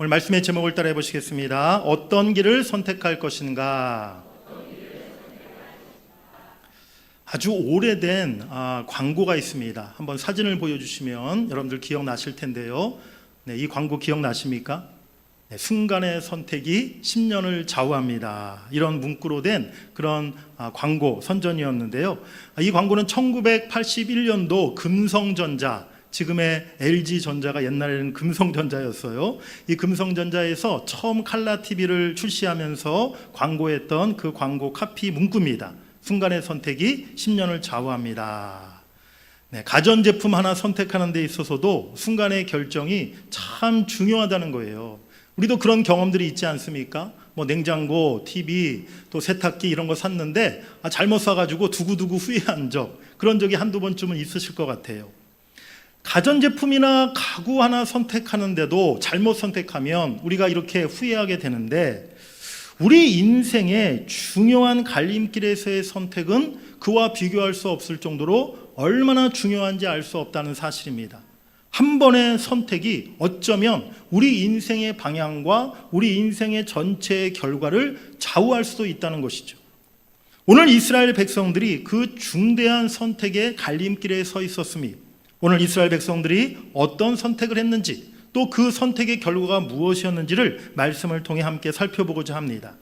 오늘 말씀의 제목을 따라해 보시겠습니다. 어떤 길을 선택할 것인가? 아주 오래된 광고가 있습니다. 한번 사진을 보여주시면 여러분들 기억나실 텐데요. 네, 이 광고 기억나십니까? 네, 순간의 선택이 10년을 좌우합니다. 이런 문구로 된 그런 광고 선전이었는데요. 이 광고는 1981년도 금성전자, 지금의 LG전자가 옛날에는 금성전자였어요. 이 금성전자에서 처음 칼라 TV를 출시하면서 광고했던 그 광고 카피 문구입니다. 순간의 선택이 10년을 좌우합니다. 네, 가전제품 하나 선택하는 데 있어서도 순간의 결정이 참 중요하다는 거예요. 우리도 그런 경험들이 있지 않습니까? 뭐 냉장고, TV, 또 세탁기 이런 거 샀는데 잘못 사가지고 두고두고 후회한 적, 그런 적이 한두 번쯤은 있으실 것 같아요. 가전제품이나 가구 하나 선택하는데도 잘못 선택하면 우리가 이렇게 후회하게 되는데, 우리 인생의 중요한 갈림길에서의 선택은 그와 비교할 수 없을 정도로 얼마나 중요한지 알 수 없다는 사실입니다. 한 번의 선택이 어쩌면 우리 인생의 방향과 우리 인생의 전체의 결과를 좌우할 수도 있다는 것이죠. 오늘 이스라엘 백성들이 그 중대한 선택의 갈림길에 서 있었습니다. 오늘 이스라엘 백성들이 어떤 선택을 했는지, 또 그 선택의 결과가 무엇이었는지를 말씀을 통해 함께 살펴보고자 합니다.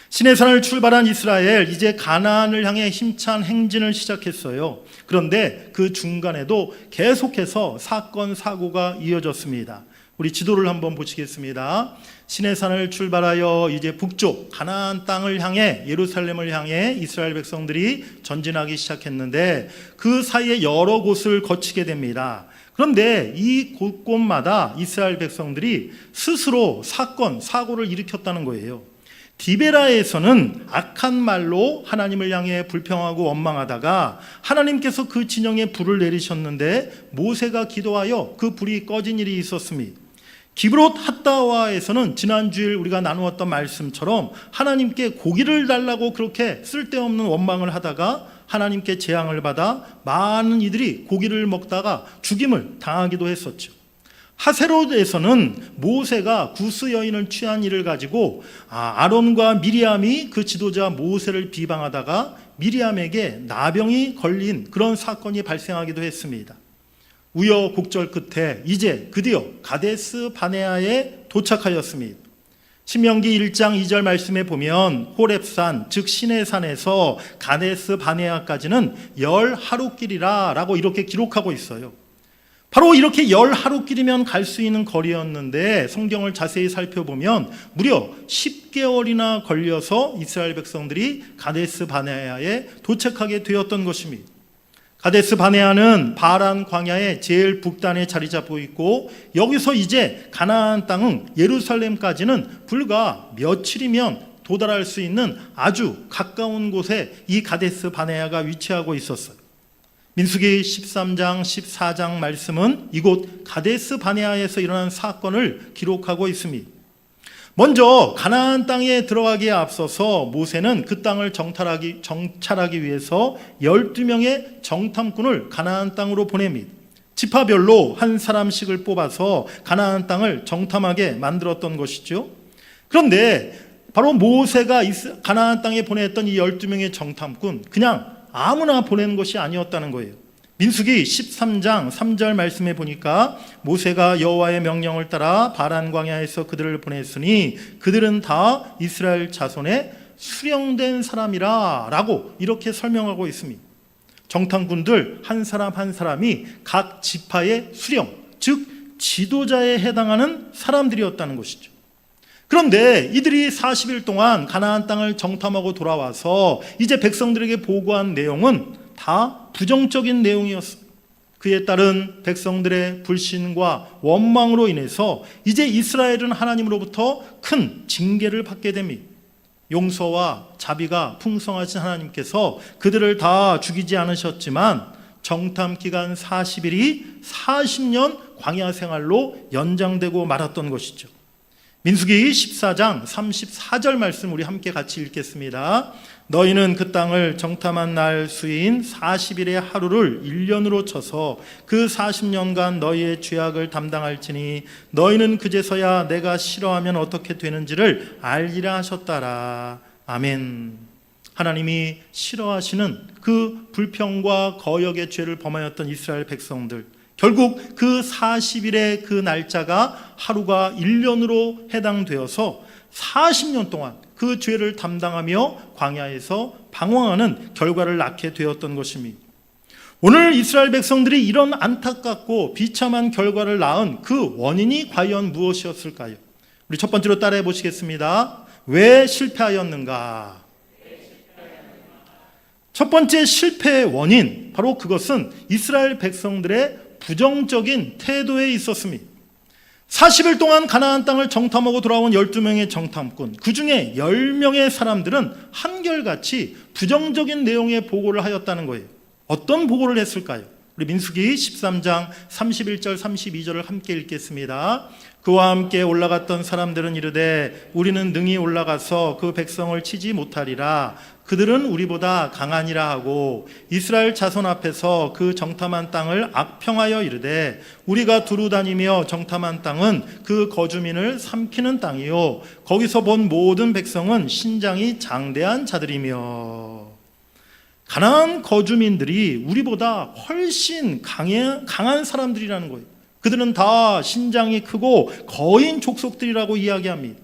시내산을 출발한 이스라엘, 이제 가나안을 향해 힘찬 행진을 시작했어요. 그런데 그 중간에도 계속해서 사건, 사고가 이어졌습니다. 우리 지도를 한번 보시겠습니다. 시내산을 출발하여 이제 북쪽 가나안 땅을 향해, 예루살렘을 향해 이스라엘 백성들이 전진하기 시작했는데, 그 사이에 여러 곳을 거치게 됩니다. 그런데 이 곳곳마다 이스라엘 백성들이 스스로 사건, 사고를 일으켰다는 거예요. 디베라에서는 악한 말로 하나님을 향해 불평하고 원망하다가 하나님께서 그 진영에 불을 내리셨는데 모세가 기도하여 그 불이 꺼진 일이 있었습니다. 기브롯 핫다와에서는 지난주일 우리가 나누었던 말씀처럼 하나님께 고기를 달라고 그렇게 쓸데없는 원망을 하다가 하나님께 재앙을 받아 많은 이들이 고기를 먹다가 죽임을 당하기도 했었죠. 하세롯에서는 모세가 구스 여인을 취한 일을 가지고 아론과 미리암이 그 지도자 모세를 비방하다가 미리암에게 나병이 걸린 그런 사건이 발생하기도 했습니다. 우여곡절 끝에 이제 드디어 가데스 바네아에 도착하였습니다. 신명기 1장 2절 말씀에 보면 호렙산, 즉 시내산에서 가데스 바네아까지는 10하루길이라 라고 이렇게 기록하고 있어요. 바로 이렇게 10하루길이면 갈 수 있는 거리였는데, 성경을 자세히 살펴보면 무려 10개월이나 걸려서 이스라엘 백성들이 가데스 바네아에 도착하게 되었던 것입니다. 가데스 바네아는 바란 광야의 제일 북단에 자리 잡고 있고, 여기서 이제 가나안 땅은 예루살렘까지는 불과 며칠이면 도달할 수 있는 아주 가까운 곳에 이 가데스 바네아가 위치하고 있었어요. 민수기 13장, 14장 말씀은 이곳 가데스 바네아에서 일어난 사건을 기록하고 있습니다. 먼저 가나안 땅에 들어가기에 앞서서 모세는 그 땅을 정찰하기 위해서 12명의 정탐꾼을 가나안 땅으로 보냅니다. 지파별로 한 사람씩을 뽑아서 가나안 땅을 정탐하게 만들었던 것이죠. 그런데 바로 모세가 가나안 땅에 보냈던 이 12명의 정탐꾼, 그냥 아무나 보낸 것이 아니었다는 거예요. 민수기 13장 3절 말씀에 보니까 모세가 여호와의 명령을 따라 바란 광야에서 그들을 보냈으니 그들은 다 이스라엘 자손의 수령된 사람이라 라고 이렇게 설명하고 있습니다. 정탐꾼들 한 사람 한 사람이 각 지파의 수령, 즉 지도자에 해당하는 사람들이었다는 것이죠. 그런데 이들이 40일 동안 가나안 땅을 정탐하고 돌아와서 이제 백성들에게 보고한 내용은 다 부정적인 내용이었어요. 그에 따른 백성들의 불신과 원망으로 인해서 이제 이스라엘은 하나님으로부터 큰 징계를 받게 됩니다. 용서와 자비가 풍성하신 하나님께서 그들을 다 죽이지 않으셨지만 정탐 기간 40일이 40년 광야 생활로 연장되고 말았던 것이죠. 민수기 14장 34절 말씀 우리 함께 같이 읽겠습니다. 너희는 그 땅을 정탐한 날 수인 40일의 하루를 1년으로 쳐서 그 40년간 너희의 죄악을 담당할지니 너희는 그제서야 내가 싫어하면 어떻게 되는지를 알리라 하셨다라. 아멘. 하나님이 싫어하시는 그 불평과 거역의 죄를 범하였던 이스라엘 백성들, 결국 그 40일의 그 날짜가 하루가 1년으로 해당되어서 40년 동안 그 죄를 담당하며 광야에서 방황하는 결과를 낳게 되었던 것입니다. 오늘 이스라엘 백성들이 이런 안타깝고 비참한 결과를 낳은 그 원인이 과연 무엇이었을까요? 우리 첫 번째로 따라해 보시겠습니다. 왜 실패하였는가? 첫 번째 실패의 원인, 바로 그것은 이스라엘 백성들의 부정적인 태도에 있었습니다. 40일 동안 가나안 땅을 정탐하고 돌아온 12명의 정탐꾼, 그 중에 10명의 사람들은 한결같이 부정적인 내용의 보고를 하였다는 거예요. 어떤 보고를 했을까요? 우리 민수기 13장 31절 32절을 함께 읽겠습니다. 그와 함께 올라갔던 사람들은 이르되 우리는 능히 올라가서 그 백성을 치지 못하리라. 그들은 우리보다 강하니라 하고 이스라엘 자손 앞에서 그 정탐한 땅을 악평하여 이르되 우리가 두루 다니며 정탐한 땅은 그 거주민을 삼키는 땅이요 거기서 본 모든 백성은 신장이 장대한 자들이며. 가나안 거주민들이 우리보다 훨씬 강한 사람들이라는 거예요. 그들은 다 신장이 크고 거인 족속들이라고 이야기합니다.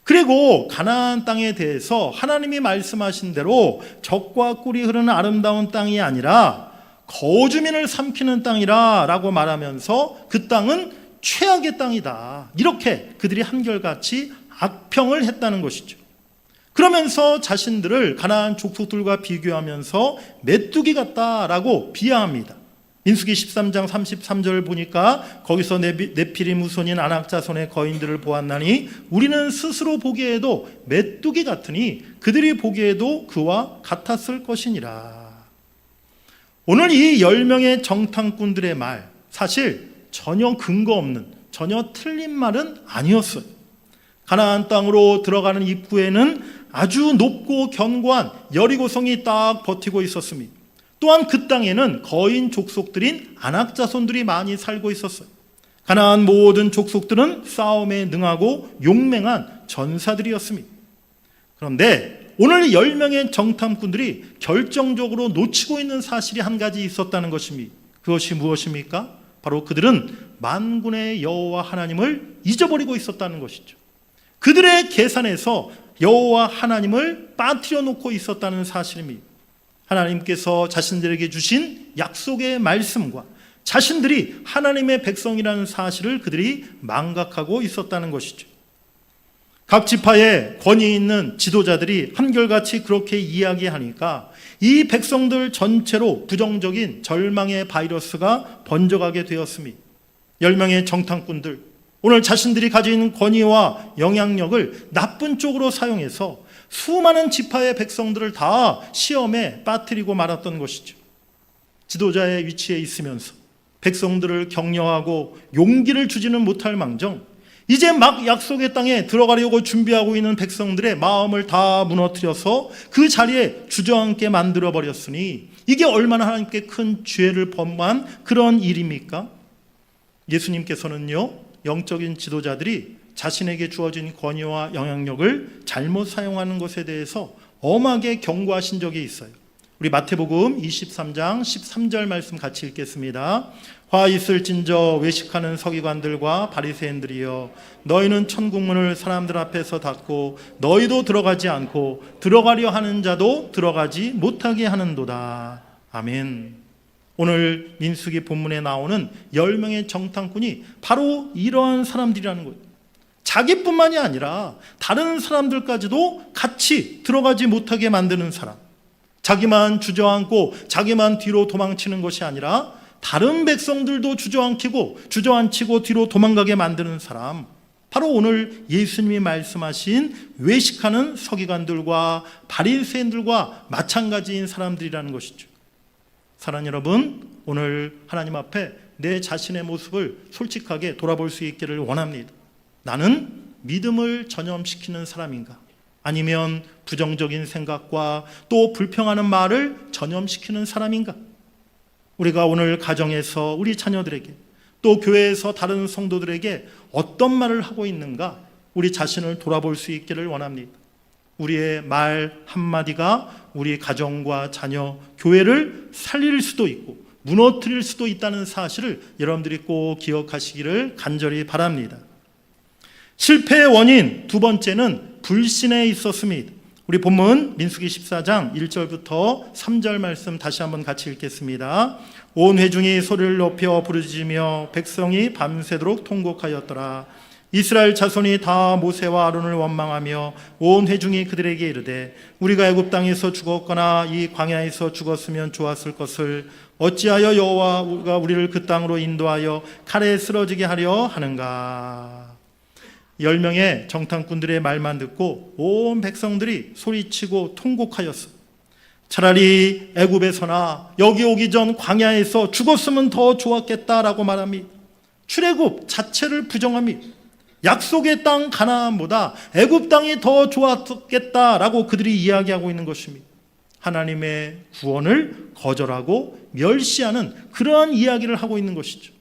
그리고 가나안 땅에 대해서 하나님이 말씀하신 대로 젖과 꿀이 흐르는 아름다운 땅이 아니라 거주민을 삼키는 땅이라 라고 말하면서 그 땅은 최악의 땅이다. 이렇게 그들이 한결같이 악평을 했다는 것이죠. 그러면서 자신들을 가나안 족속들과 비교하면서 메뚜기 같다라고 비하합니다. 민수기 13장 33절 보니까 거기서 네피림 후손인 아낙 자손의 거인들을 보았나니 우리는 스스로 보기에도 메뚜기 같으니 그들이 보기에도 그와 같았을 것이니라. 오늘 이 10명의 정탐꾼들의 말, 사실 전혀 근거 없는, 전혀 틀린 말은 아니었어요. 가나안 땅으로 들어가는 입구에는 아주 높고 견고한 여리고성이 딱 버티고 있었습니다. 또한 그 땅에는 거인 족속들인 아낙 자손들이 많이 살고 있었어요. 가나안 모든 족속들은 싸움에 능하고 용맹한 전사들이었습니다. 그런데 오늘 10명의 정탐꾼들이 결정적으로 놓치고 있는 사실이 한 가지 있었다는 것입니다. 그것이 무엇입니까? 바로 그들은 만군의 여호와 하나님을 잊어버리고 있었다는 것이죠. 그들의 계산에서 여호와 하나님을 빠뜨려 놓고 있었다는 사실입니다. 하나님께서 자신들에게 주신 약속의 말씀과 자신들이 하나님의 백성이라는 사실을 그들이 망각하고 있었다는 것이죠. 각 지파에 권위 있는 지도자들이 한결같이 그렇게 이야기하니까 이 백성들 전체로 부정적인 절망의 바이러스가 번져가게 되었습니다. 10명의 정탐꾼들, 오늘 자신들이 가진 권위와 영향력을 나쁜 쪽으로 사용해서 수많은 지파의 백성들을 다 시험에 빠뜨리고 말았던 것이죠. 지도자의 위치에 있으면서 백성들을 격려하고 용기를 주지는 못할 망정, 이제 막 약속의 땅에 들어가려고 준비하고 있는 백성들의 마음을 다 무너뜨려서 그 자리에 주저앉게 만들어버렸으니 이게 얼마나 하나님께 큰 죄를 범한 그런 일입니까? 예수님께서는요, 영적인 지도자들이 자신에게 주어진 권위와 영향력을 잘못 사용하는 것에 대해서 엄하게 경고하신 적이 있어요. 우리 마태복음 23장 13절 말씀 같이 읽겠습니다. 화 있을진저 외식하는 서기관들과 바리새인들이여, 너희는 천국문을 사람들 앞에서 닫고 너희도 들어가지 않고 들어가려 하는 자도 들어가지 못하게 하는도다. 아멘. 오늘 민수기 본문에 나오는 10명의 정탐꾼이 바로 이러한 사람들이라는 거예요. 자기뿐만이 아니라 다른 사람들까지도 같이 들어가지 못하게 만드는 사람, 자기만 주저앉고 자기만 뒤로 도망치는 것이 아니라 다른 백성들도 주저앉히고 뒤로 도망가게 만드는 사람, 바로 오늘 예수님이 말씀하신 외식하는 서기관들과 바리새인들과 마찬가지인 사람들이라는 것이죠. 사랑하는 여러분, 오늘 하나님 앞에 내 자신의 모습을 솔직하게 돌아볼 수 있기를 원합니다. 나는 믿음을 전염시키는 사람인가? 아니면 부정적인 생각과 또 불평하는 말을 전염시키는 사람인가? 우리가 오늘 가정에서 우리 자녀들에게 또 교회에서 다른 성도들에게 어떤 말을 하고 있는가? 우리 자신을 돌아볼 수 있기를 원합니다. 우리의 말 한마디가 우리 가정과 자녀, 교회를 살릴 수도 있고 무너뜨릴 수도 있다는 사실을 여러분들이 꼭 기억하시기를 간절히 바랍니다. 실패의 원인 두 번째는 불신에 있었습니다. 우리 본문 민수기 14장 1절부터 3절 말씀 다시 한번 같이 읽겠습니다. 온 회중이 소리를 높여 부르짖으며 백성이 밤새도록 통곡하였더라. 이스라엘 자손이 다 모세와 아론을 원망하며 온 회중이 그들에게 이르되 우리가 애굽 땅에서 죽었거나 이 광야에서 죽었으면 좋았을 것을 어찌하여 여호와가 우리를 그 땅으로 인도하여 칼에 쓰러지게 하려 하는가. 10명의 정탐꾼들의 말만 듣고 온 백성들이 소리치고 통곡하였어. 차라리 애굽에서나 여기 오기 전 광야에서 죽었으면 더 좋았겠다라고 말합니다. 출애굽 자체를 부정합니다. 약속의 땅 가나안보다 애굽 땅이 더 좋았겠다라고 그들이 이야기하고 있는 것입니다. 하나님의 구원을 거절하고 멸시하는 그러한 이야기를 하고 있는 것이죠.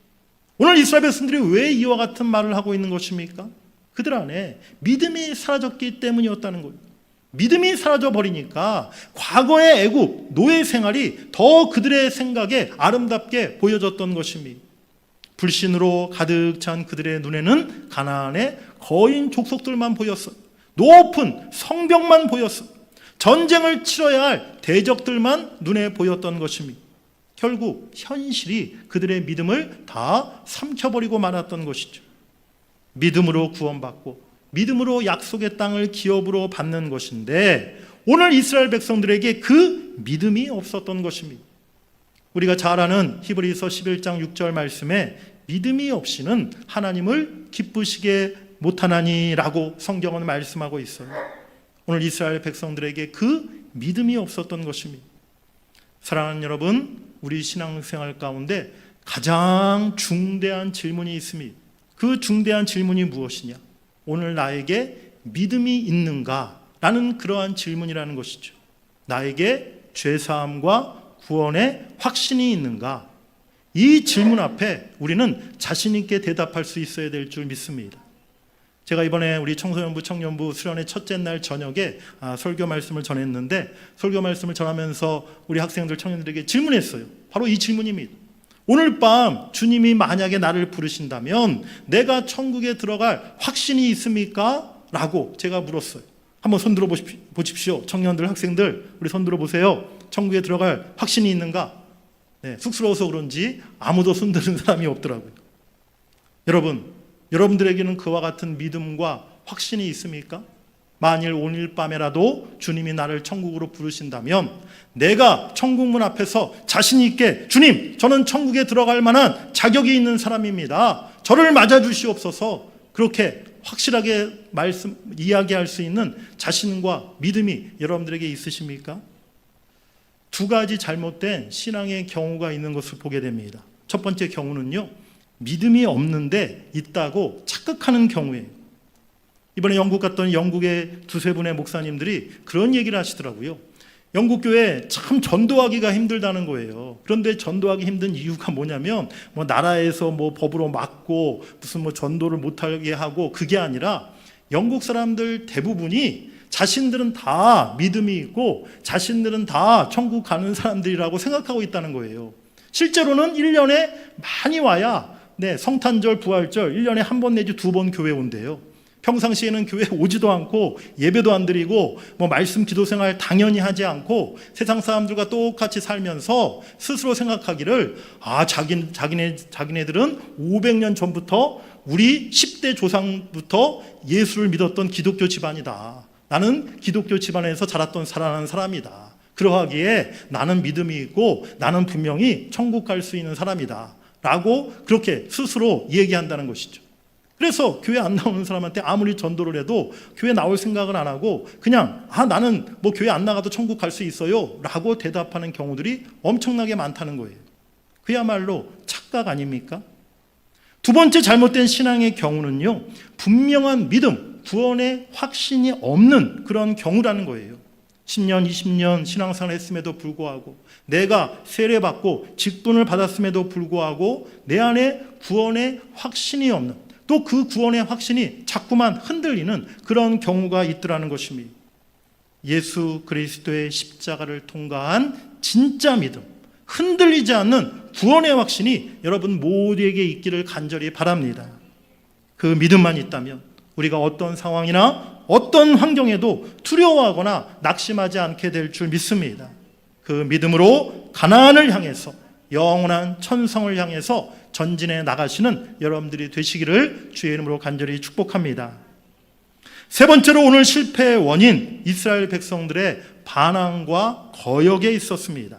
오늘 이스라엘 백성들이 왜 이와 같은 말을 하고 있는 것입니까? 그들 안에 믿음이 사라졌기 때문이었다는 거예요. 믿음이 사라져버리니까 과거의 애굽 노예 생활이 더 그들의 생각에 아름답게 보여졌던 것입니다. 불신으로 가득 찬 그들의 눈에는 가나안의 거인 족속들만 보였어요. 높은 성벽만 보였어요. 전쟁을 치러야 할 대적들만 눈에 보였던 것입니다. 결국 현실이 그들의 믿음을 다 삼켜버리고 말았던 것이죠. 믿음으로 구원받고 믿음으로 약속의 땅을 기업으로 받는 것인데 오늘 이스라엘 백성들에게 그 믿음이 없었던 것입니다. 우리가 잘 아는 히브리서 11장 6절 말씀에 믿음이 없이는 하나님을 기쁘시게 못하나니라고 성경은 말씀하고 있어요. 오늘 이스라엘 백성들에게 그 믿음이 없었던 것입니다. 사랑하는 여러분, 우리 신앙생활 가운데 가장 중대한 질문이 있습니다. 그 중대한 질문이 무엇이냐? 오늘 나에게 믿음이 있는가? 라는 그러한 질문이라는 것이죠. 나에게 죄사함과 구원의 확신이 있는가? 이 질문 앞에 우리는 자신 있게 대답할 수 있어야 될 줄 믿습니다. 제가 이번에 우리 청소년부 청년부 수련회 첫째 날 저녁에 설교 말씀을 전했는데 설교 말씀을 전하면서 우리 학생들 청년들에게 질문했어요. 바로 이 질문입니다. 오늘 밤 주님이 만약에 나를 부르신다면 내가 천국에 들어갈 확신이 있습니까? 라고 제가 물었어요. 한번 손 들어 보십시오. 청년들, 학생들, 우리 손 들어 보세요. 천국에 들어갈 확신이 있는가? 네, 쑥스러워서 그런지 아무도 손 드는 사람이 없더라고요. 여러분들에게는 그와 같은 믿음과 확신이 있습니까? 만일 오늘 밤에라도 주님이 나를 천국으로 부르신다면 내가 천국문 앞에서 자신 있게 주님, 저는 천국에 들어갈 만한 자격이 있는 사람입니다. 저를 맞아주시옵소서. 그렇게 확실하게 이야기할 수 있는 자신과 믿음이 여러분들에게 있으십니까? 두 가지 잘못된 신앙의 경우가 있는 것을 보게 됩니다. 첫 번째 경우는요, 믿음이 없는데 있다고 착각하는 경우예요. 이번에 영국 갔던 영국의 두세 분의 목사님들이 그런 얘기를 하시더라고요. 영국 교회 참 전도하기가 힘들다는 거예요. 그런데 전도하기 힘든 이유가 뭐냐면 나라에서 법으로 막고 무슨 전도를 못하게 하고 그게 아니라 영국 사람들 대부분이 자신들은 다 믿음이 있고 자신들은 다 천국 가는 사람들이라고 생각하고 있다는 거예요. 실제로는 1년에 많이 와야 성탄절, 부활절 1년에 한 번 내지 두 번 교회 온대요. 평상시에는 교회 오지도 않고 예배도 안 드리고 말씀 기도 생활 당연히 하지 않고 세상 사람들과 똑같이 살면서 스스로 생각하기를 자기네들은 500년 전부터 우리 10대 조상부터 예수를 믿었던 기독교 집안이다. 나는 기독교 집안에서 자랐던 살아난 사람이다. 그러하기에 나는 믿음이 있고 나는 분명히 천국 갈 수 있는 사람이다. 라고 그렇게 스스로 얘기한다는 것이죠. 그래서 교회 안 나오는 사람한테 아무리 전도를 해도 교회 나올 생각을 안 하고 그냥 나는 교회 안 나가도 천국 갈 수 있어요 라고 대답하는 경우들이 엄청나게 많다는 거예요. 그야말로 착각 아닙니까? 두 번째 잘못된 신앙의 경우는요, 분명한 믿음, 구원의 확신이 없는 그런 경우라는 거예요. 10년, 20년 신앙생활을 했음에도 불구하고, 내가 세례받고 직분을 받았음에도 불구하고 내 안에 구원의 확신이 없는, 또 그 구원의 확신이 자꾸만 흔들리는 그런 경우가 있더라는 것입니다. 예수 그리스도의 십자가를 통과한 진짜 믿음, 흔들리지 않는 구원의 확신이 여러분 모두에게 있기를 간절히 바랍니다. 그 믿음만 있다면 우리가 어떤 상황이나 어떤 환경에도 두려워하거나 낙심하지 않게 될 줄 믿습니다. 그 믿음으로 가나안을 향해서, 영원한 천성을 향해서 전진해 나가시는 여러분들이 되시기를 주의 이름으로 간절히 축복합니다. 세 번째로 오늘 실패의 원인, 이스라엘 백성들의 반항과 거역에 있었습니다.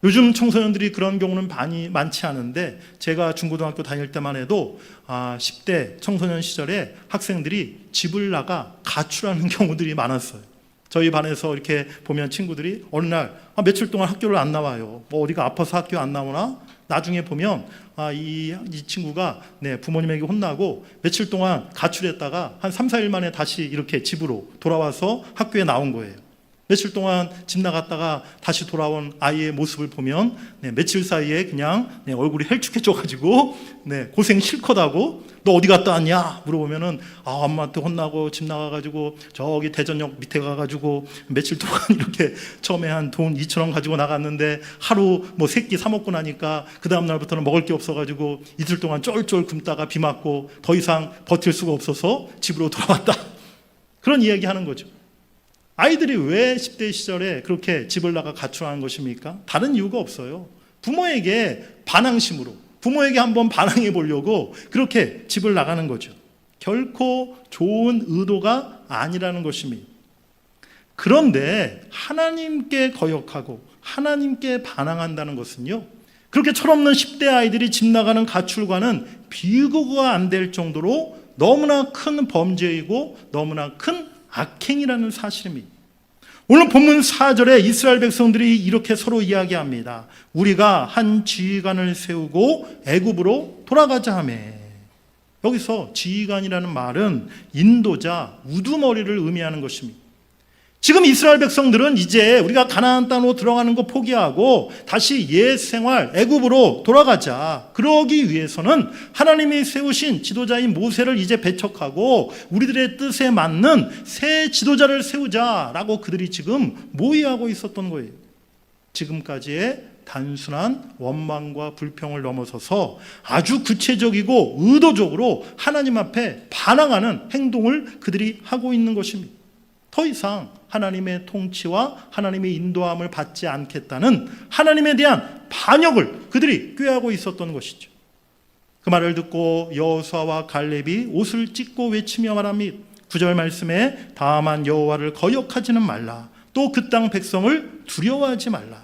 요즘 청소년들이 그런 경우는 많지 않은데, 제가 중고등학교 다닐 때만 해도 10대 청소년 시절에 학생들이 집을 나가 가출하는 경우들이 많았어요. 저희 반에서 이렇게 보면 친구들이 어느 날 며칠 동안 학교를 안 나와요. 뭐 어디가 아파서 학교 안 나오나? 나중에 보면 이 친구가 부모님에게 혼나고 며칠 동안 가출했다가 한 3, 4일 만에 다시 이렇게 집으로 돌아와서 학교에 나온 거예요. 며칠 동안 집 나갔다가 다시 돌아온 아이의 모습을 보면 며칠 사이에 그냥 얼굴이 헬쭉해져가지고 고생 실컷 하고, 너 어디 갔다 왔냐 물어보면은 엄마한테 혼나고 집 나가가지고 저기 대전역 밑에 가가지고 며칠 동안 이렇게 처음에 한 돈 2,000원 가지고 나갔는데 하루 뭐 3끼 사 먹고 나니까 그 다음 날부터는 먹을 게 없어가지고 이틀 동안 쫄쫄 굶다가 비 맞고 더 이상 버틸 수가 없어서 집으로 돌아왔다. 그런 이야기 하는 거죠. 아이들이 왜 10대 시절에 그렇게 집을 나가 가출하는 것입니까? 다른 이유가 없어요. 부모에게 반항심으로, 부모에게 한번 반항해 보려고 그렇게 집을 나가는 거죠. 결코 좋은 의도가 아니라는 것입니다. 그런데 하나님께 거역하고 하나님께 반항한다는 것은요, 그렇게 철없는 10대 아이들이 집 나가는 가출과는 비교가 안 될 정도로 너무나 큰 범죄이고 너무나 큰 악행이라는 사실입니다. 오늘 본문 4절에 이스라엘 백성들이 이렇게 서로 이야기합니다. 우리가 한 지휘관을 세우고 애굽으로 돌아가자 하며. 여기서 지휘관이라는 말은 인도자, 우두머리를 의미하는 것입니다. 지금 이스라엘 백성들은 이제 우리가 가나안 땅으로 들어가는 거 포기하고 다시 옛 생활 애굽으로 돌아가자. 그러기 위해서는 하나님이 세우신 지도자인 모세를 이제 배척하고 우리들의 뜻에 맞는 새 지도자를 세우자라고 그들이 지금 모의하고 있었던 거예요. 지금까지의 단순한 원망과 불평을 넘어서서 아주 구체적이고 의도적으로 하나님 앞에 반항하는 행동을 그들이 하고 있는 것입니다. 더 이상 하나님의 통치와 하나님의 인도함을 받지 않겠다는 하나님에 대한 반역을 그들이 꾀하고 있었던 것이죠. 그 말을 듣고 여호수아와 갈렙이 옷을 찢고 외치며 말합니다. 9절 말씀에 다만 여호와를 거역하지는 말라. 또 그 땅 백성을 두려워하지 말라.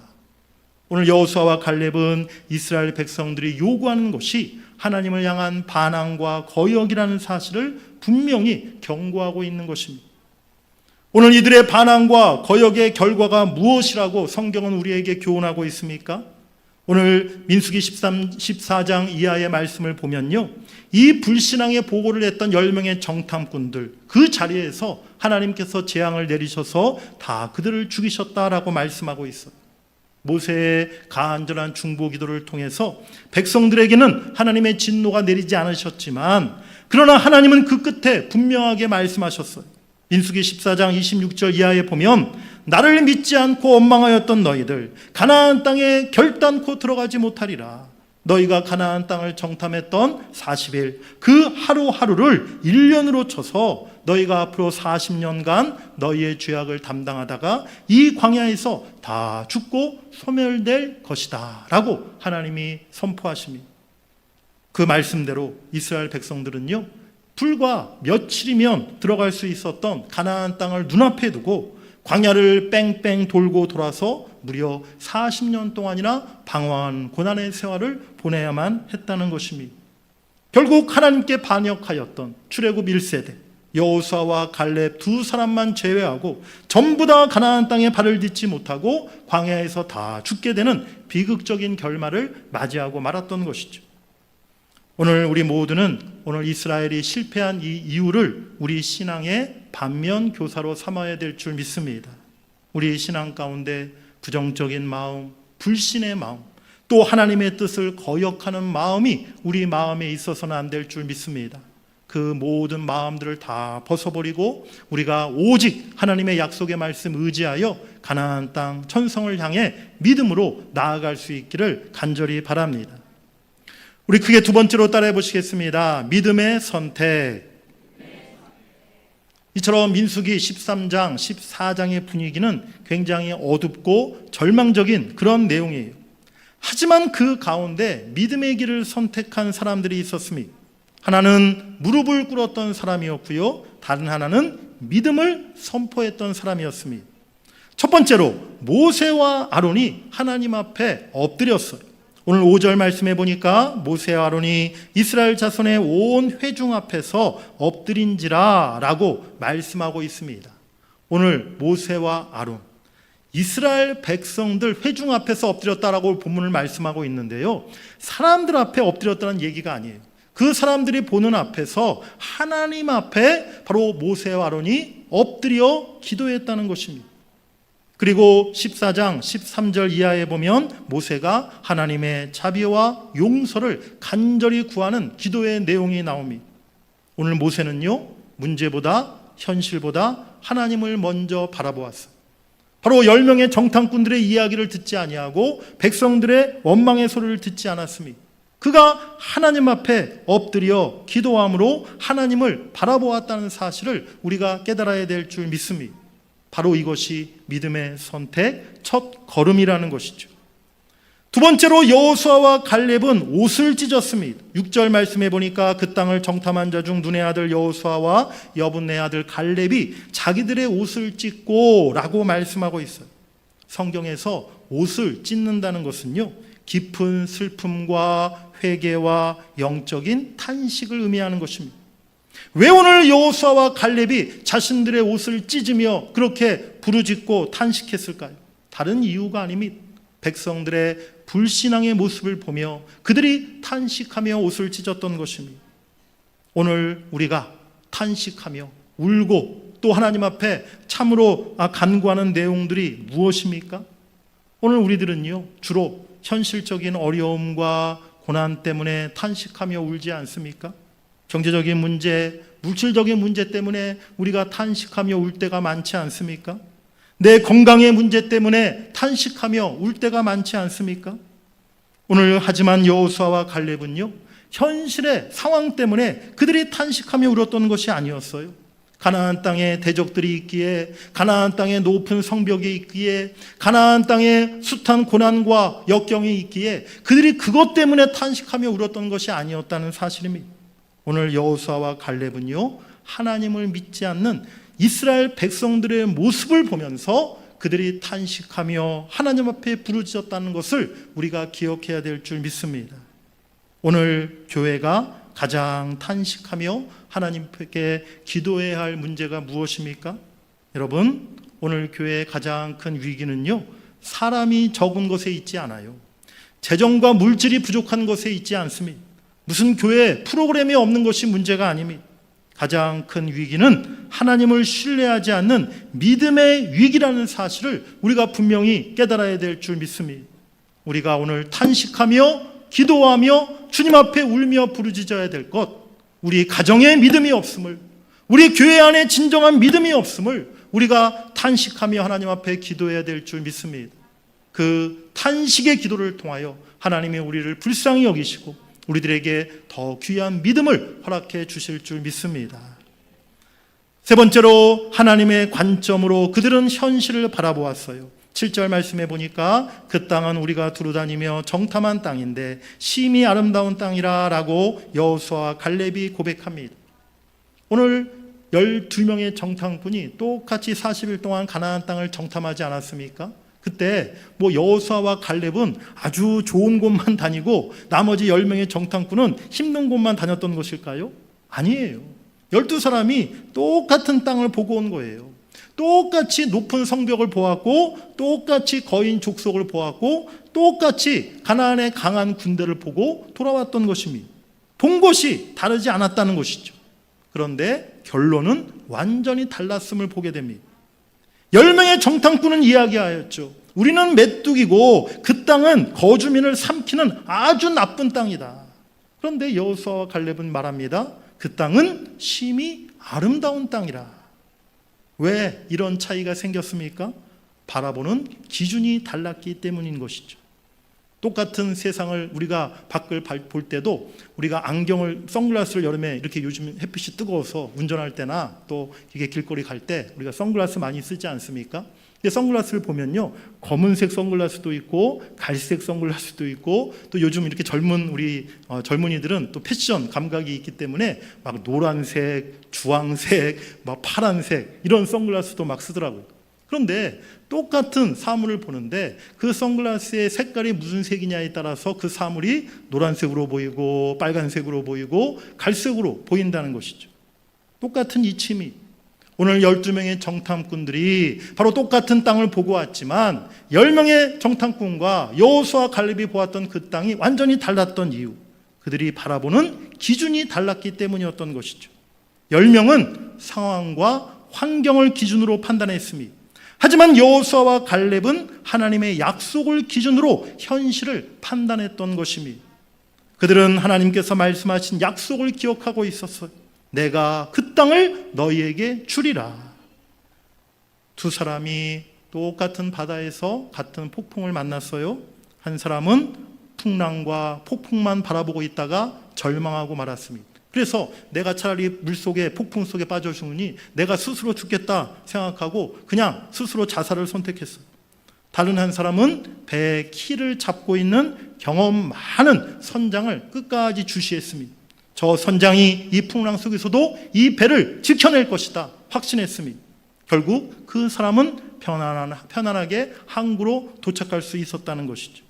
오늘 여호수아와 갈렙은 이스라엘 백성들이 요구하는 것이 하나님을 향한 반항과 거역이라는 사실을 분명히 경고하고 있는 것입니다. 오늘 이들의 반항과 거역의 결과가 무엇이라고 성경은 우리에게 교훈하고 있습니까? 오늘 민수기 14장 이하의 말씀을 보면요, 이 불신앙의 보고를 했던 10명의 정탐꾼들, 그 자리에서 하나님께서 재앙을 내리셔서 다 그들을 죽이셨다라고 말씀하고 있어요. 모세의 간절한 중보 기도를 통해서 백성들에게는 하나님의 진노가 내리지 않으셨지만, 그러나 하나님은 그 끝에 분명하게 말씀하셨어요. 민수기 14장 26절 이하에 보면 나를 믿지 않고 원망하였던 너희들 가나안 땅에 결단코 들어가지 못하리라. 너희가 가나안 땅을 정탐했던 40일 그 하루하루를 1년으로 쳐서 너희가 앞으로 40년간 너희의 죄악을 담당하다가 이 광야에서 다 죽고 소멸될 것이다 라고 하나님이 선포하십니다. 그 말씀대로 이스라엘 백성들은요, 불과 며칠이면 들어갈 수 있었던 가나안 땅을 눈앞에 두고 광야를 뺑뺑 돌고 돌아서 무려 40년 동안이나 방황한 고난의 생활을 보내야만 했다는 것입니다. 결국 하나님께 반역하였던 출애굽 1세대 여호수아와 갈렙 두 사람만 제외하고 전부 다 가나안 땅에 발을 딛지 못하고 광야에서 다 죽게 되는 비극적인 결말을 맞이하고 말았던 것이죠. 오늘 우리 모두는 오늘 이스라엘이 실패한 이 이유를 우리 신앙의 반면 교사로 삼아야 될 줄 믿습니다. 우리 신앙 가운데 부정적인 마음, 불신의 마음, 또 하나님의 뜻을 거역하는 마음이 우리 마음에 있어서는 안 될 줄 믿습니다. 그 모든 마음들을 다 벗어버리고 우리가 오직 하나님의 약속의 말씀 의지하여 가나안 땅 천성을 향해 믿음으로 나아갈 수 있기를 간절히 바랍니다. 우리 크게 두 번째로 따라해 보시겠습니다. 믿음의 선택. 이처럼 민수기 13장, 14장의 분위기는 굉장히 어둡고 절망적인 그런 내용이에요. 하지만 그 가운데 믿음의 길을 선택한 사람들이 있었습니다. 하나는 무릎을 꿇었던 사람이었고요, 다른 하나는 믿음을 선포했던 사람이었습니다. 첫 번째로 모세와 아론이 하나님 앞에 엎드렸어요. 오늘 5절 말씀해 보니까 모세와 아론이 이스라엘 자손의 온 회중 앞에서 엎드린지라 라고 말씀하고 있습니다. 오늘 모세와 아론, 이스라엘 백성들 회중 앞에서 엎드렸다라고 본문을 말씀하고 있는데요, 사람들 앞에 엎드렸다는 얘기가 아니에요. 그 사람들이 보는 앞에서 하나님 앞에 바로 모세와 아론이 엎드려 기도했다는 것입니다. 그리고 14장 13절 이하에 보면 모세가 하나님의 자비와 용서를 간절히 구하는 기도의 내용이 나옵니다. 오늘 모세는요, 문제보다 현실보다 하나님을 먼저 바라보았어요. 바로 10명의 정탐꾼들의 이야기를 듣지 아니하고 백성들의 원망의 소리를 듣지 않았습니다. 그가 하나님 앞에 엎드려 기도함으로 하나님을 바라보았다는 사실을 우리가 깨달아야 될 줄 믿습니다. 바로 이것이 믿음의 선택, 첫 걸음이라는 것이죠. 두 번째로 여호수아와 갈렙은 옷을 찢었습니다. 6절 말씀해 보니까 그 땅을 정탐한 자 중 눈의 아들 여호수아와 여분의 아들 갈렙이 자기들의 옷을 찢고 라고 말씀하고 있어요. 성경에서 옷을 찢는다는 것은요, 깊은 슬픔과 회개와 영적인 탄식을 의미하는 것입니다. 왜 오늘 여호수아와 갈렙이 자신들의 옷을 찢으며 그렇게 부르짖고 탄식했을까요? 다른 이유가 아닙니다. 백성들의 불신앙의 모습을 보며 그들이 탄식하며 옷을 찢었던 것입니다. 오늘 우리가 탄식하며 울고 또 하나님 앞에 참으로 간구하는 내용들이 무엇입니까? 오늘 우리들은요, 주로 현실적인 어려움과 고난 때문에 탄식하며 울지 않습니까? 경제적인 문제, 물질적인 문제 때문에 우리가 탄식하며 울 때가 많지 않습니까? 내 건강의 문제 때문에 탄식하며 울 때가 많지 않습니까? 오늘 하지만 여호수아와 갈렙은요, 현실의 상황 때문에 그들이 탄식하며 울었던 것이 아니었어요. 가나안 땅에 대적들이 있기에, 가나안 땅에 높은 성벽이 있기에, 가나안 땅에 숱한 고난과 역경이 있기에 그들이 그것 때문에 탄식하며 울었던 것이 아니었다는 사실입니다. 오늘 여호수아와 갈렙은요, 하나님을 믿지 않는 이스라엘 백성들의 모습을 보면서 그들이 탄식하며 하나님 앞에 부르짖었다는 것을 우리가 기억해야 될 줄 믿습니다. 오늘 교회가 가장 탄식하며 하나님께 기도해야 할 문제가 무엇입니까? 여러분, 오늘 교회의 가장 큰 위기는요, 사람이 적은 것에 있지 않아요. 재정과 물질이 부족한 것에 있지 않습니다. 무슨 교회 프로그램이 없는 것이 문제가 아닙니다. 가장 큰 위기는 하나님을 신뢰하지 않는 믿음의 위기라는 사실을 우리가 분명히 깨달아야 될 줄 믿습니다. 우리가 오늘 탄식하며 기도하며 주님 앞에 울며 부르짖어야 될 것, 우리 가정에 믿음이 없음을, 우리 교회 안에 진정한 믿음이 없음을 우리가 탄식하며 하나님 앞에 기도해야 될 줄 믿습니다. 그 탄식의 기도를 통하여 하나님이 우리를 불쌍히 여기시고 우리들에게 더 귀한 믿음을 허락해 주실 줄 믿습니다. 세 번째로 하나님의 관점으로 그들은 현실을 바라보았어요. 7절 말씀해 보니까 그 땅은 우리가 두루다니며 정탐한 땅인데 심히 아름다운 땅이라 라고 여호수아와 갈렙이 고백합니다. 오늘 12명의 정탐꾼이 똑같이 40일 동안 가나안 땅을 정탐하지 않았습니까? 그때 여호수아와 갈렙은 아주 좋은 곳만 다니고 나머지 10명의 정탐꾼은 힘든 곳만 다녔던 것일까요? 아니에요. 12사람이 똑같은 땅을 보고 온 거예요. 똑같이 높은 성벽을 보았고, 똑같이 거인 족속을 보았고, 똑같이 가나안의 강한 군대를 보고 돌아왔던 것입니다. 본 것이 다르지 않았다는 것이죠. 그런데 결론은 완전히 달랐음을 보게 됩니다. 10명의 정탐꾼은 이야기하였죠. 우리는 메뚜기고 그 땅은 거주민을 삼키는 아주 나쁜 땅이다. 그런데 여호수아와 갈렙은 말합니다. 그 땅은 심히 아름다운 땅이라. 왜 이런 차이가 생겼습니까? 바라보는 기준이 달랐기 때문인 것이죠. 똑같은 세상을 우리가 밖을 볼 때도 우리가 선글라스를 여름에 이렇게 요즘 햇빛이 뜨거워서 운전할 때나 또 이게 길거리 갈 때 우리가 선글라스 많이 쓰지 않습니까? 선글라스를 보면요, 검은색 선글라스도 있고 갈색 선글라스도 있고 또 요즘 이렇게 우리 젊은이들은 또 패션 감각이 있기 때문에 막 노란색, 주황색, 막 파란색 이런 선글라스도 막 쓰더라고요. 그런데 똑같은 사물을 보는데 그 선글라스의 색깔이 무슨 색이냐에 따라서 그 사물이 노란색으로 보이고 빨간색으로 보이고 갈색으로 보인다는 것이죠. 똑같은 이치미. 오늘 12명의 정탐꾼들이 바로 똑같은 땅을 보고 왔지만 10명의 정탐꾼과 여호수아 갈렙이 보았던 그 땅이 완전히 달랐던 이유, 그들이 바라보는 기준이 달랐기 때문이었던 것이죠. 10명은 상황과 환경을 기준으로 판단했습니다. 하지만 여호수아와 갈렙은 하나님의 약속을 기준으로 현실을 판단했던 것입니다. 그들은 하나님께서 말씀하신 약속을 기억하고 있었어요. 내가 그 땅을 너희에게 주리라. 두 사람이 똑같은 바다에서 같은 폭풍을 만났어요. 한 사람은 풍랑과 폭풍만 바라보고 있다가 절망하고 말았습니다. 그래서 내가 차라리 물속에 폭풍 속에 빠져 죽으니 내가 스스로 죽겠다 생각하고 그냥 스스로 자살을 선택했어요. 다른 한 사람은 배의 키를 잡고 있는 경험 많은 선장을 끝까지 주시했습니다. 저 선장이 이 풍랑 속에서도 이 배를 지켜낼 것이다 확신했습니다. 결국 그 사람은 편안하게 항구로 도착할 수 있었다는 것이죠.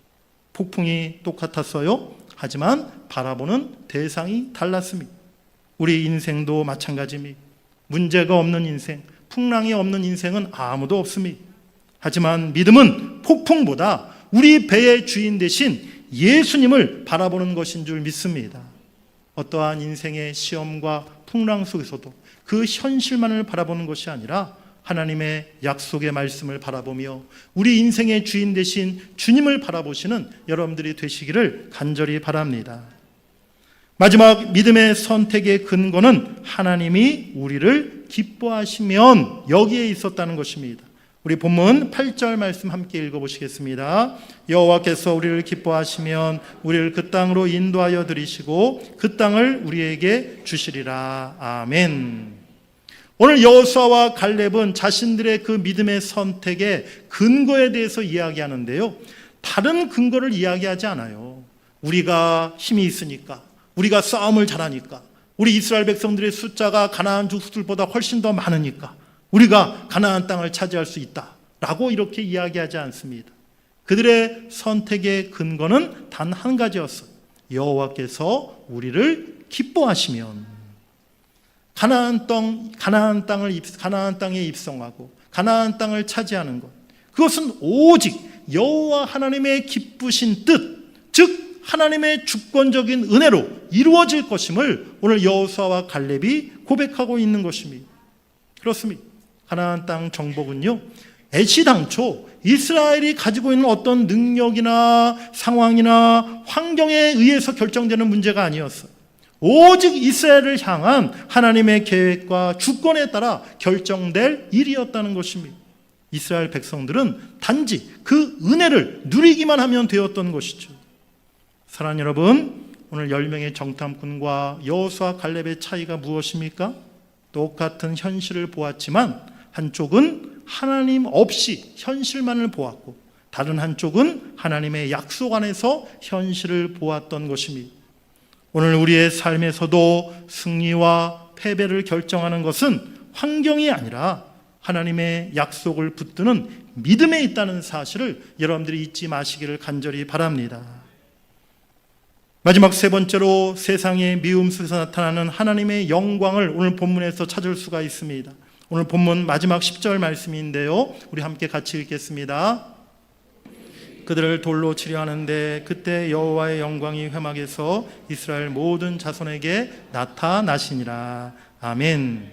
폭풍이 똑같았어요. 하지만 바라보는 대상이 달랐습니다. 우리 인생도 마찬가지입니다. 문제가 없는 인생, 풍랑이 없는 인생은 아무도 없습니다. 하지만 믿음은 폭풍보다 우리 배의 주인 되신 예수님을 바라보는 것인 줄 믿습니다. 어떠한 인생의 시험과 풍랑 속에서도 그 현실만을 바라보는 것이 아니라 하나님의 약속의 말씀을 바라보며 우리 인생의 주인 되신 주님을 바라보시는 여러분들이 되시기를 간절히 바랍니다. 마지막 믿음의 선택의 근거는 하나님이 우리를 기뻐하시면 여기에 있었다는 것입니다. 우리 본문 8절 말씀 함께 읽어보시겠습니다. 여호와께서 우리를 기뻐하시면 우리를 그 땅으로 인도하여 들이시고 그 땅을 우리에게 주시리라. 아멘. 오늘 여호수아와 갈렙은 자신들의 그 믿음의 선택의 근거에 대해서 이야기하는데요, 다른 근거를 이야기하지 않아요. 우리가 힘이 있으니까, 우리가 싸움을 잘하니까, 우리 이스라엘 백성들의 숫자가 가나안 족속들보다 훨씬 더 많으니까 우리가 가나안 땅을 차지할 수 있다라고 이렇게 이야기하지 않습니다. 그들의 선택의 근거는 단 한 가지였어요. 여호와께서 우리를 기뻐하시면 가나안 땅에 입성하고 가나안 땅을 차지하는 것, 그것은 오직 여호와 하나님의 기쁘신 뜻, 즉 하나님의 주권적인 은혜로 이루어질 것임을 오늘 여호수아와 갈렙이 고백하고 있는 것입니다. 그렇습니다. 가나안 땅 정복은요, 애시당초 이스라엘이 가지고 있는 어떤 능력이나 상황이나 환경에 의해서 결정되는 문제가 아니었어요. 오직 이스라엘을 향한 하나님의 계획과 주권에 따라 결정될 일이었다는 것입니다. 이스라엘 백성들은 단지 그 은혜를 누리기만 하면 되었던 것이죠. 사랑하는 여러분, 오늘 10명의 정탐꾼과 여호수아 갈렙의 차이가 무엇입니까? 똑같은 현실을 보았지만 한쪽은 하나님 없이 현실만을 보았고 다른 한쪽은 하나님의 약속 안에서 현실을 보았던 것입니다. 오늘 우리의 삶에서도 승리와 패배를 결정하는 것은 환경이 아니라 하나님의 약속을 붙드는 믿음에 있다는 사실을 여러분들이 잊지 마시기를 간절히 바랍니다. 마지막 세 번째로 세상의 미움 속에서 나타나는 하나님의 영광을 오늘 본문에서 찾을 수가 있습니다. 오늘 본문 마지막 10절 말씀인데요, 우리 함께 같이 읽겠습니다. 그들을 돌로 치려 하는데 그때 여호와의 영광이 회막에서 이스라엘 모든 자손에게 나타나시니라. 아멘.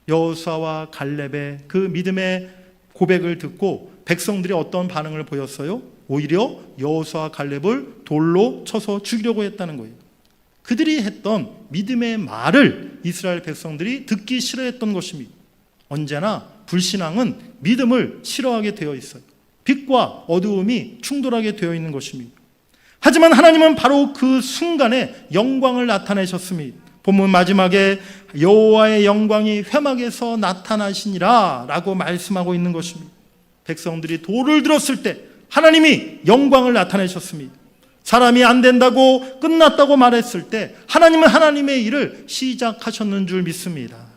여호수아와 갈렙의 그 믿음의 고백을 듣고 백성들이 어떤 반응을 보였어요? 오히려 여호수아와 갈렙을 돌로 쳐서 죽이려고 했다는 거예요. 그들이 했던 믿음의 말을 이스라엘 백성들이 듣기 싫어했던 것입니다. 언제나 불신앙은 믿음을 싫어하게 되어 있어요. 빛과 어두움이 충돌하게 되어 있는 것입니다. 하지만 하나님은 바로 그 순간에 영광을 나타내셨습니다. 본문 마지막에 여호와의 영광이 회막에서 나타나시니라 라고 말씀하고 있는 것입니다. 백성들이 돌을 들었을 때 하나님이 영광을 나타내셨습니다. 사람이 안 된다고 끝났다고 말했을 때 하나님은 하나님의 일을 시작하셨는 줄 믿습니다.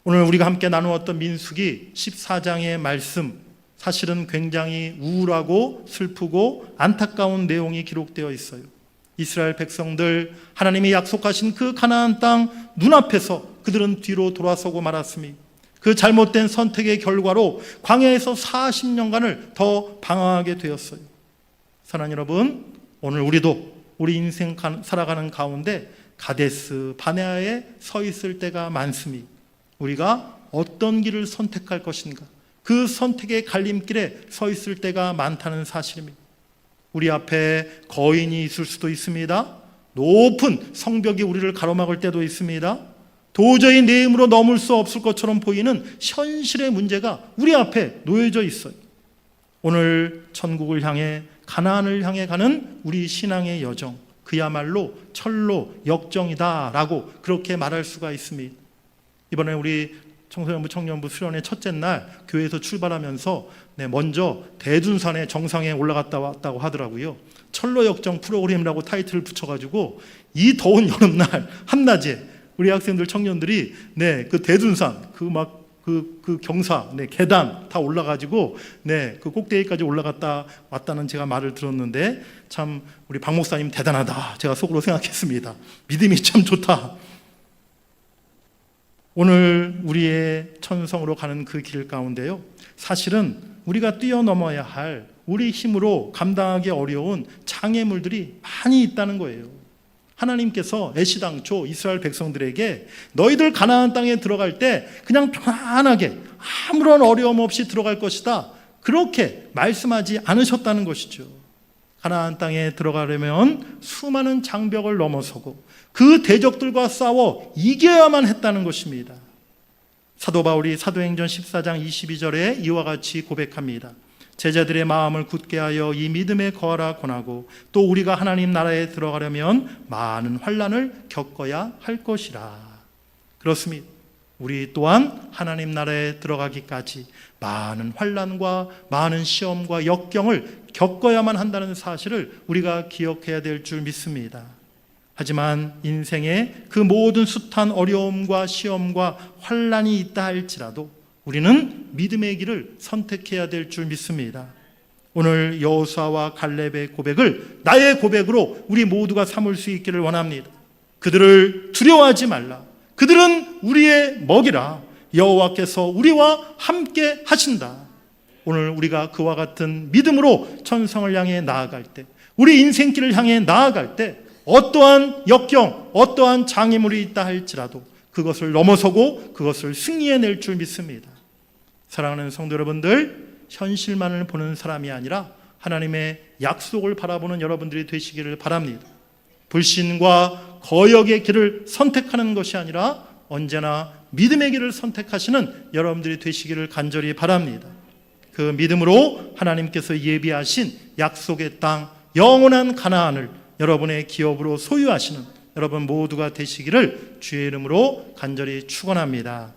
오늘 우리가 함께 나누었던 민수기 14장의 말씀, 사실은 굉장히 우울하고 슬프고 안타까운 내용이 기록되어 있어요. 이스라엘 백성들, 하나님이 약속하신 그 가나안 땅 눈앞에서 그들은 뒤로 돌아서고 말았습니다. 그 잘못된 선택의 결과로 광야에서 40년간을 더 방황하게 되었어요. 사랑하는 여러분, 오늘 우리도 우리 인생 살아가는 가운데 가데스 바네아에 서 있을 때가 많습니다. 우리가 어떤 길을 선택할 것인가, 그 선택의 갈림길에 서 있을 때가 많다는 사실입니다. 우리 앞에 거인이 있을 수도 있습니다. 높은 성벽이 우리를 가로막을 때도 있습니다. 도저히 내 힘으로 넘을 수 없을 것처럼 보이는 현실의 문제가 우리 앞에 놓여져 있어요. 오늘 천국을 향해, 가나안을 향해 가는 우리 신앙의 여정, 그야말로 철로 역정이다라고 그렇게 말할 수가 있습니다. 이번에 우리 청소년부 청년부 수련회 첫째 날 교회에서 출발하면서 먼저 대둔산의 정상에 올라갔다 왔다고 하더라고요. 철로 역정 프로그램이라고 타이틀을 붙여가지고 이 더운 여름날 한낮에 우리 학생들 청년들이 그 대둔산 그 경사 계단 다 올라가지고 그 꼭대기까지 올라갔다 왔다는 제가 말을 들었는데 참 우리 박 목사님 대단하다 제가 속으로 생각했습니다. 믿음이 참 좋다. 오늘 우리의 천성으로 가는 그 길 가운데요, 사실은 우리가 뛰어넘어야 할 우리 힘으로 감당하기 어려운 장애물들이 많이 있다는 거예요. 하나님께서 애시당초 이스라엘 백성들에게 너희들 가나안 땅에 들어갈 때 그냥 편안하게 아무런 어려움 없이 들어갈 것이다, 그렇게 말씀하지 않으셨다는 것이죠. 가나안 땅에 들어가려면 수많은 장벽을 넘어서고 그 대적들과 싸워 이겨야만 했다는 것입니다. 사도 바울이 사도행전 14장 22절에 이와 같이 고백합니다. 제자들의 마음을 굳게 하여 이 믿음에 거하라 권하고 또 우리가 하나님 나라에 들어가려면 많은 환난을 겪어야 할 것이라. 그렇습니다. 우리 또한 하나님 나라에 들어가기까지 많은 환난과 많은 시험과 역경을 겪어야만 한다는 사실을 우리가 기억해야 될 줄 믿습니다. 하지만 인생에 그 모든 숱한 어려움과 시험과 환난이 있다 할지라도 우리는 믿음의 길을 선택해야 될 줄 믿습니다. 오늘 여호수아와 갈렙의 고백을 나의 고백으로 우리 모두가 삼을 수 있기를 원합니다. 그들을 두려워하지 말라. 그들은 우리의 먹이라. 여호와께서 우리와 함께 하신다. 오늘 우리가 그와 같은 믿음으로 천성을 향해 나아갈 때, 우리 인생길을 향해 나아갈 때 어떠한 역경, 어떠한 장애물이 있다 할지라도 그것을 넘어서고 그것을 승리해낼 줄 믿습니다. 사랑하는 성도 여러분들, 현실만을 보는 사람이 아니라 하나님의 약속을 바라보는 여러분들이 되시기를 바랍니다. 불신과 거역의 길을 선택하는 것이 아니라 언제나 믿음의 길을 선택하시는 여러분들이 되시기를 간절히 바랍니다. 그 믿음으로 하나님께서 예비하신 약속의 땅, 영원한 가나안을 여러분의 기업으로 소유하시는 여러분 모두가 되시기를 주의 이름으로 간절히 축원합니다.